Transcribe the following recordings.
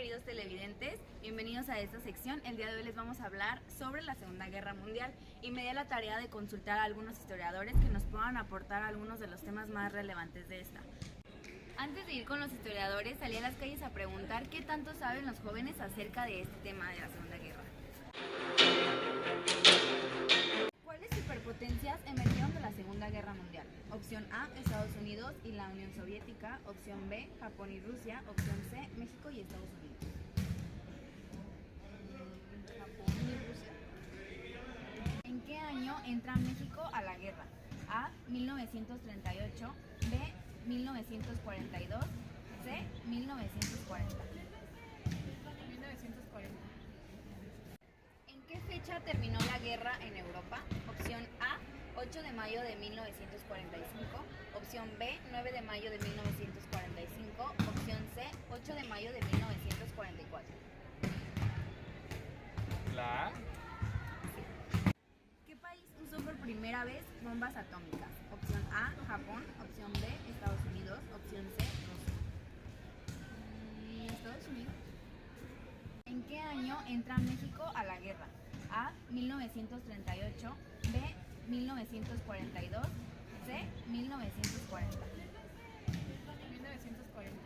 queridos televidentes, bienvenidos a esta sección. El día de hoy les vamos a hablar sobre la Segunda Guerra Mundial y me di la tarea de consultar a algunos historiadores que nos puedan aportar algunos de los temas más relevantes de esta. Antes de ir con los historiadores, salí a las calles a preguntar qué tanto saben los jóvenes acerca de este tema de la Segunda Guerra. ¿Cuáles superpotencias emergieron de la Segunda Guerra Mundial? Opción A, Estados Unidos y la Unión Soviética. Opción B, Japón y Rusia. Opción C, México y Estados Unidos. Japón y Rusia. ¿En qué año entra México a la guerra? A, 1938. B, 1942. C, 1940. 1940. ¿En qué fecha terminó la guerra en Europa? Opción A, 8 de mayo de 1945. Opción B, 9 de mayo de 1945. Opción C, 8 de mayo de 1944. ¿La A? ¿Qué país usó por primera vez bombas atómicas? Opción A, Japón. Opción B, Estados Unidos. Opción C, Rusia. Estados Unidos. ¿En qué año entra México a la guerra? A, 1938. B, 1942. C, 1940. 1940.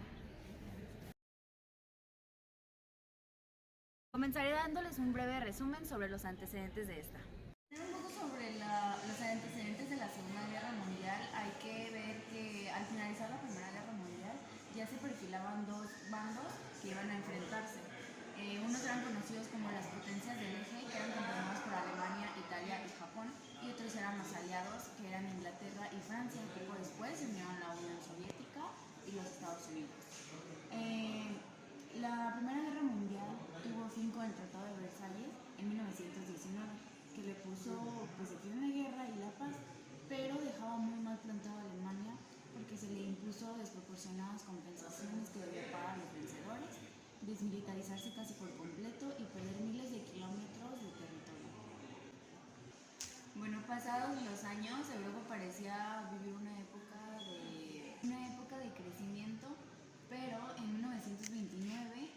Comenzaré dándoles un breve resumen sobre los antecedentes de esta. Un poco sobre los antecedentes de la Segunda Guerra Mundial. Hay que ver que al finalizar la Primera Guerra Mundial ya se perfilaban dos bandos que iban a enfrentarse. Unos eran conocidos como las potencias del eje, que eran controladas por Alemania, Italia y Japón, y otros eran los aliados, que eran Inglaterra y Francia. Poco después se unieron la Unión Soviética y los Estados Unidos. La Primera Guerra Mundial tuvo fin con el Tratado de Versalles en 1919, que le puso el fin de la guerra y la paz, pero dejaba muy mal plantado a Alemania porque se le impuso desproporcionadas compensaciones que debía pagar a los vencedores, desmilitarizarse casi por completo y perder miles de kilómetros de territorio. Bueno, pasados los años, Europa parecía vivir una época de crecimiento, pero en 1929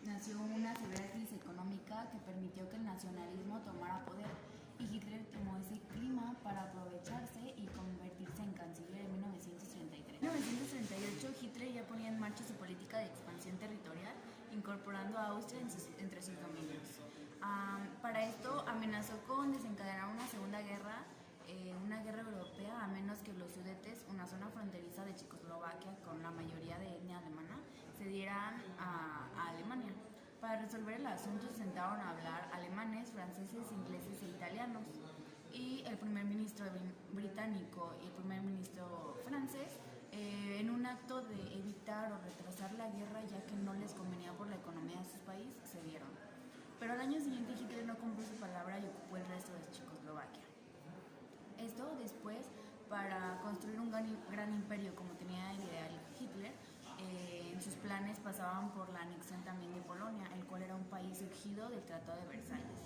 nació una severa crisis económica que permitió que el nacionalismo tomara poder, y Hitler tomó ese clima para aprovecharse y convertirse en canciller en 1933. En 1938 Hitler ya ponía en marcha su política de expansión territorial, incorporando a Austria entre sus dominios. Para esto amenazó con desencadenar una segunda guerra, una guerra europea, a menos que los Sudetes, una zona fronteriza de Checoslovaquia con la mayoría de etnia alemana, cedieran a Alemania. Para resolver el asunto se sentaron a hablar alemanes, franceses, ingleses e italianos, y el primer ministro británico y el primer ministro francés, en un acto de evitar o retrasar la guerra ya que no les convenía por la economía de sus países, cedieron. Pero al año siguiente Hitler no cumplió su palabra y ocupó el resto de Checoslovaquia. Esto después, para construir un gran imperio como tenía el ideal Hitler, en sus planes pasaban por la anexión también de Polonia, el cual era un país surgido del Tratado de Versalles.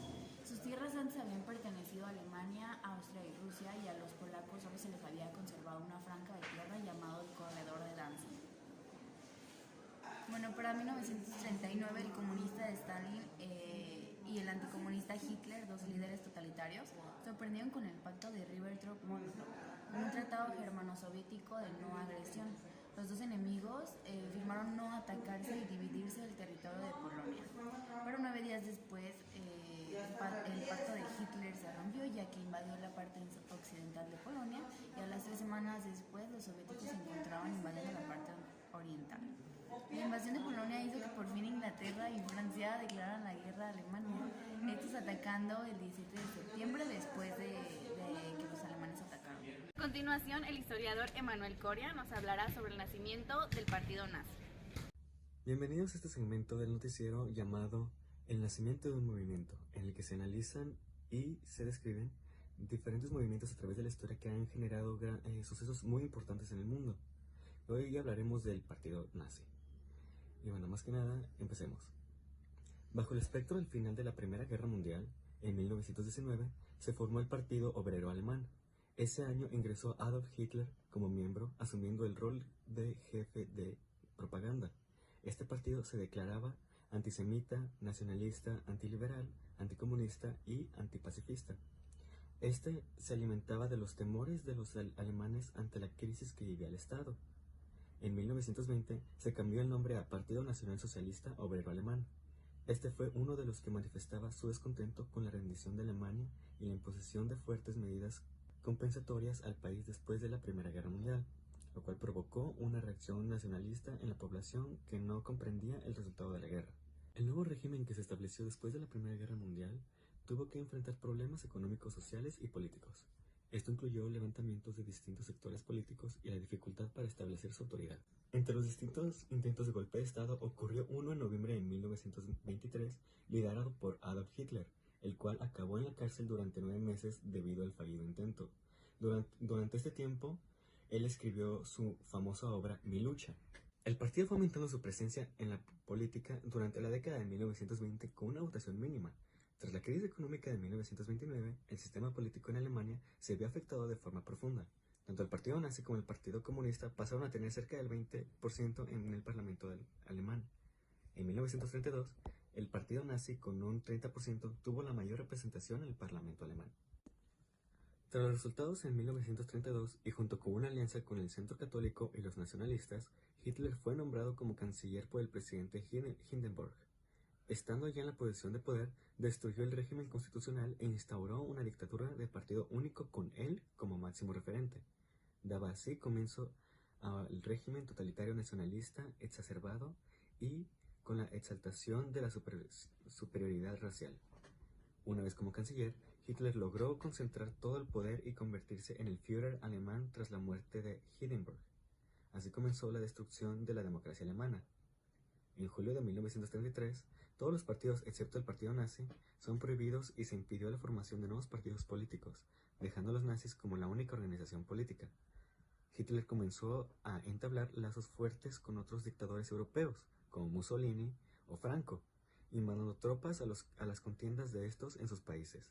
Sus tierras antes habían pertenecido a Alemania, Austria y Rusia, y a los polacos solo se les había conservado una franja de tierra llamado el Corredor de Danzig. Bueno, para 1939 el comunista Stalin y el anticomunista Hitler, dos líderes totalitarios, sorprendieron con el pacto de Ribbentrop-Molotov, un tratado germano-soviético de no agresión. Los dos enemigos firmaron no atacarse y dividirse el territorio de Polonia. Pero 9 días después el pacto de Hitler se rompió, ya que invadió la parte occidental de Polonia, y a las 3 semanas después los soviéticos se encontraban invadiendo la parte oriental. La invasión de Polonia hizo que por fin Inglaterra y Francia declararan la guerra a Alemania, estos atacando el 17 de septiembre después de que los alemanes atacaron. A continuación, el historiador Emanuel Coria nos hablará sobre el nacimiento del partido nazi. Bienvenidos a este segmento del noticiero llamado El nacimiento de un movimiento, en el que se analizan y se describen diferentes movimientos a través de la historia que han generado sucesos muy importantes en el mundo. Hoy hablaremos del partido nazi. Y bueno, más que nada, empecemos. Bajo el espectro del final de la Primera Guerra Mundial, en 1919, se formó el Partido Obrero Alemán. Ese año ingresó Adolf Hitler como miembro, asumiendo el rol de jefe de propaganda. Este partido se declaraba antisemita, nacionalista, antiliberal, anticomunista y antipacifista. Este se alimentaba de los temores de los alemanes ante la crisis que vivía el Estado. En 1920 se cambió el nombre a Partido Nacional Socialista Obrero Alemán. Este fue uno de los que manifestaba su descontento con la rendición de Alemania y la imposición de fuertes medidas compensatorias al país después de la Primera Guerra Mundial, lo cual provocó una reacción nacionalista en la población que no comprendía el resultado de la guerra. El nuevo régimen que se estableció después de la Primera Guerra Mundial tuvo que enfrentar problemas económicos, sociales y políticos. Esto incluyó levantamientos de distintos sectores políticos y la dificultad para establecer su autoridad. Entre los distintos intentos de golpe de Estado ocurrió uno en noviembre de 1923, liderado por Adolf Hitler, el cual acabó en la cárcel durante 9 meses debido al fallido intento. Durante este tiempo, él escribió su famosa obra Mi lucha. El partido fue aumentando su presencia en la política durante la década de 1920 con una votación mínima. Tras la crisis económica de 1929, el sistema político en Alemania se vio afectado de forma profunda. Tanto el partido nazi como el partido comunista pasaron a tener cerca del 20% en el parlamento alemán. En 1932, el partido nazi con un 30% tuvo la mayor representación en el parlamento alemán. Tras los resultados en 1932 y junto con una alianza con el Centro Católico y los nacionalistas, Hitler fue nombrado como canciller por el presidente Hindenburg. Estando ya en la posición de poder, destruyó el régimen constitucional e instauró una dictadura de partido único con él como máximo referente. Daba así comienzo al régimen totalitario nacionalista exacerbado y con la exaltación de la superioridad racial. Una vez como canciller, Hitler logró concentrar todo el poder y convertirse en el Führer alemán tras la muerte de Hindenburg. Así comenzó la destrucción de la democracia alemana. En julio de 1933, todos los partidos, excepto el partido nazi, son prohibidos y se impidió la formación de nuevos partidos políticos, dejando a los nazis como la única organización política. Hitler comenzó a entablar lazos fuertes con otros dictadores europeos, como Mussolini o Franco, y mandando tropas a las contiendas de estos en sus países,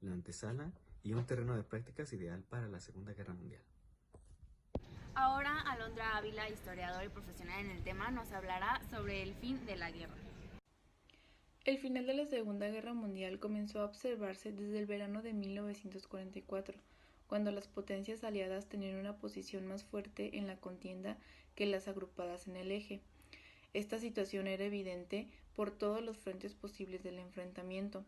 la antesala y un terreno de prácticas ideal para la Segunda Guerra Mundial. Ahora Alondra Ávila, historiadora y profesional en el tema, nos hablará sobre el fin de la guerra. El final de la Segunda Guerra Mundial comenzó a observarse desde el verano de 1944, cuando las potencias aliadas tenían una posición más fuerte en la contienda que las agrupadas en el eje. Esta situación era evidente por todos los frentes posibles del enfrentamiento.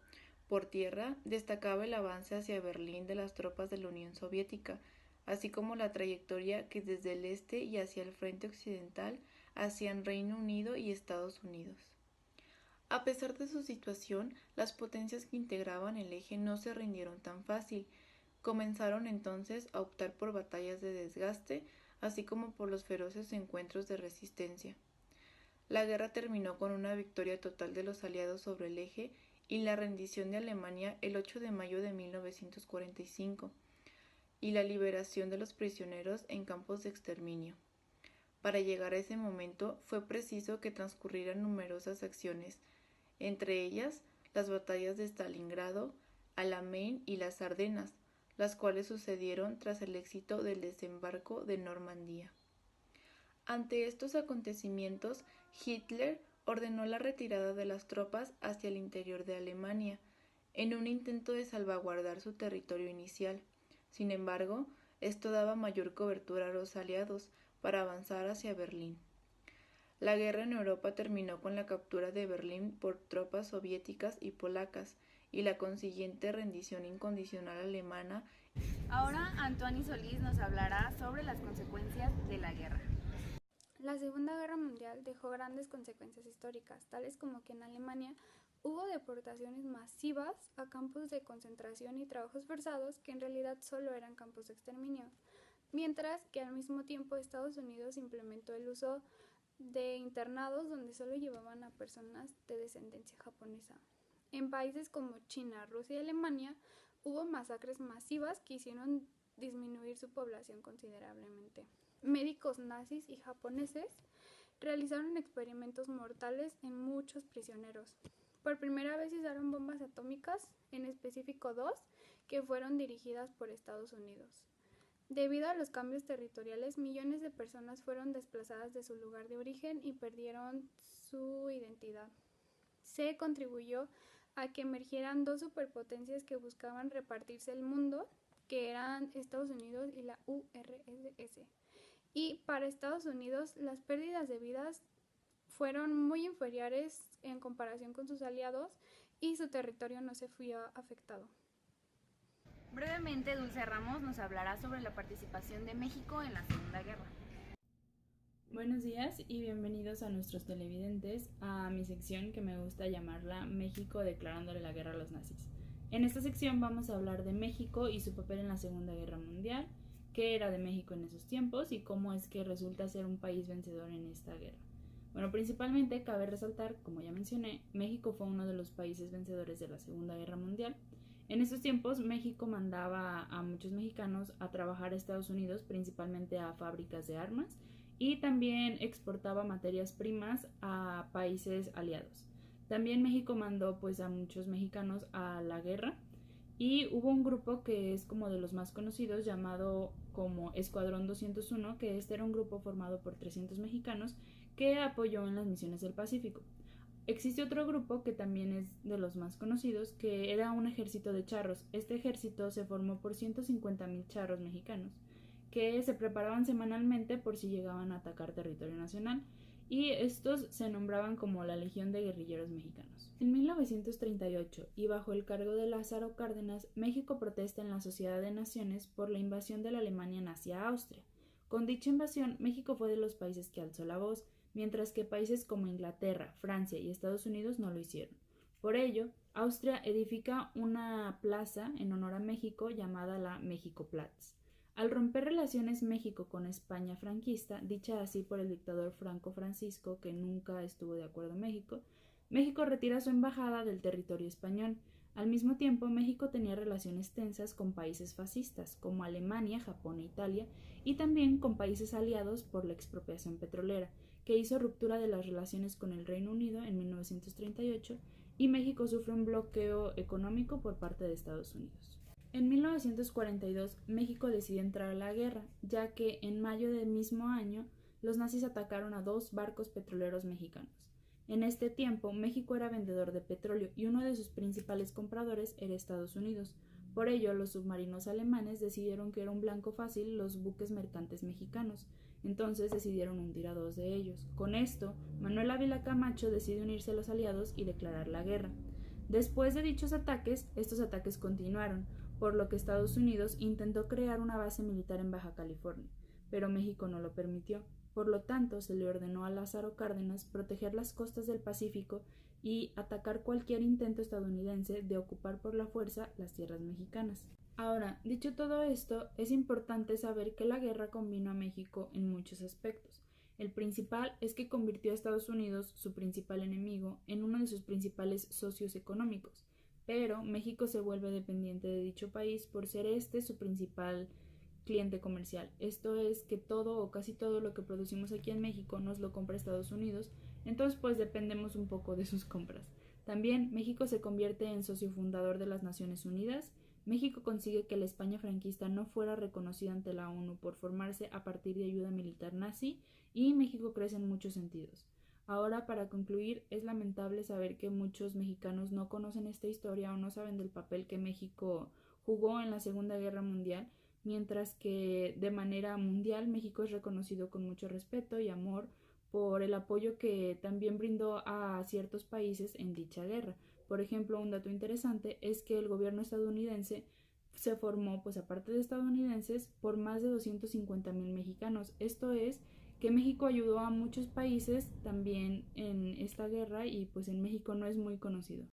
Por tierra destacaba el avance hacia Berlín de las tropas de la Unión Soviética, así como la trayectoria que desde el este y hacia el frente occidental hacían Reino Unido y Estados Unidos. A pesar de su situación, las potencias que integraban el eje no se rindieron tan fácil. Comenzaron entonces a optar por batallas de desgaste, así como por los feroces encuentros de resistencia. La guerra terminó con una victoria total de los aliados sobre el eje y la rendición de Alemania el 8 de mayo de 1945, y la liberación de los prisioneros en campos de exterminio. Para llegar a ese momento fue preciso que transcurrieran numerosas acciones, entre ellas las batallas de Stalingrado, Alamein y las Ardenas, las cuales sucedieron tras el éxito del desembarco de Normandía. Ante estos acontecimientos, Hitler ordenó la retirada de las tropas hacia el interior de Alemania, en un intento de salvaguardar su territorio inicial. Sin embargo, esto daba mayor cobertura a los aliados para avanzar hacia Berlín. La guerra en Europa terminó con la captura de Berlín por tropas soviéticas y polacas y la consiguiente rendición incondicional alemana. Ahora Antoine Solís nos hablará sobre las consecuencias de la guerra. La Segunda Guerra Mundial dejó grandes consecuencias históricas, tales como que en Alemania hubo deportaciones masivas a campos de concentración y trabajos forzados que en realidad solo eran campos de exterminio, mientras que al mismo tiempo Estados Unidos implementó el uso de internados donde solo llevaban a personas de descendencia japonesa. En países como China, Rusia y Alemania hubo masacres masivas que hicieron disminuir su población considerablemente. Médicos nazis y japoneses realizaron experimentos mortales en muchos prisioneros. Por primera vez usaron bombas atómicas, en específico 2, que fueron dirigidas por Estados Unidos. Debido a los cambios territoriales, millones de personas fueron desplazadas de su lugar de origen y perdieron su identidad. Se contribuyó a que emergieran dos superpotencias que buscaban repartirse el mundo, que eran Estados Unidos y la URSS. Y para Estados Unidos, las pérdidas de vidas fueron muy inferiores en comparación con sus aliados y su territorio no se vio afectado. Brevemente, Dulce Ramos nos hablará sobre la participación de México en la Segunda Guerra. Buenos días y bienvenidos a nuestros televidentes a mi sección que me gusta llamarla México declarándole la guerra a los nazis. En esta sección vamos a hablar de México y su papel en la Segunda Guerra Mundial, qué era de México en esos tiempos y cómo es que resulta ser un país vencedor en esta guerra. Bueno, principalmente cabe resaltar, como ya mencioné, México fue uno de los países vencedores de la Segunda Guerra Mundial. En estos tiempos, México mandaba a muchos mexicanos a trabajar a Estados Unidos, principalmente a fábricas de armas, y también exportaba materias primas a países aliados. También México mandó pues a muchos mexicanos a la guerra y hubo un grupo que es como de los más conocidos llamado como Escuadrón 201, que este era un grupo formado por 300 mexicanos que apoyó en las misiones del Pacífico. Existe otro grupo que también es de los más conocidos, que era un ejército de charros. Este ejército se formó por 150,000 charros mexicanos, que se preparaban semanalmente por si llegaban a atacar territorio nacional, y estos se nombraban como la Legión de Guerrilleros Mexicanos. En 1938, y bajo el cargo de Lázaro Cárdenas, México protesta en la Sociedad de Naciones por la invasión de la Alemania nazi a Austria. Con dicha invasión, México fue de los países que alzó la voz, mientras que países como Inglaterra, Francia y Estados Unidos no lo hicieron. Por ello, Austria edifica una plaza en honor a México llamada la México-Platz. Al romper relaciones México con España franquista, dicha así por el dictador Franco Francisco, que nunca estuvo de acuerdo en México, México retira su embajada del territorio español. Al mismo tiempo, México tenía relaciones tensas con países fascistas, como Alemania, Japón e Italia, y también con países aliados por la expropiación petrolera, que hizo ruptura de las relaciones con el Reino Unido en 1938, y México sufre un bloqueo económico por parte de Estados Unidos. En 1942, México decide entrar a la guerra, ya que en mayo del mismo año los nazis atacaron a 2 barcos petroleros mexicanos. En este tiempo, México era vendedor de petróleo y uno de sus principales compradores era Estados Unidos. Por ello, los submarinos alemanes decidieron que era un blanco fácil los buques mercantes mexicanos. Entonces decidieron hundir a 2 de ellos. Con esto, Manuel Ávila Camacho decide unirse a los aliados y declarar la guerra. Después de dichos ataques, estos ataques continuaron, por lo que Estados Unidos intentó crear una base militar en Baja California, pero México no lo permitió. Por lo tanto, se le ordenó a Lázaro Cárdenas proteger las costas del Pacífico y atacar cualquier intento estadounidense de ocupar por la fuerza las tierras mexicanas. Ahora, dicho todo esto, es importante saber que la guerra combinó a México en muchos aspectos. El principal es que convirtió a Estados Unidos, su principal enemigo, en uno de sus principales socios económicos, pero México se vuelve dependiente de dicho país por ser este su principal cliente comercial. Esto es que todo o casi todo lo que producimos aquí en México nos lo compra Estados Unidos, entonces pues dependemos un poco de sus compras. También México se convierte en socio fundador de las Naciones Unidas. México consigue que la España franquista no fuera reconocida ante la ONU por formarse a partir de ayuda militar nazi, y México crece en muchos sentidos. Ahora, para concluir, es lamentable saber que muchos mexicanos no conocen esta historia o no saben del papel que México jugó en la Segunda Guerra Mundial, mientras que de manera mundial México es reconocido con mucho respeto y amor por el apoyo que también brindó a ciertos países en dicha guerra. Por ejemplo, un dato interesante es que el gobierno estadounidense se formó, pues aparte de estadounidenses, por más de 250,000 mexicanos. Esto es que México ayudó a muchos países también en esta guerra y pues en México no es muy conocido.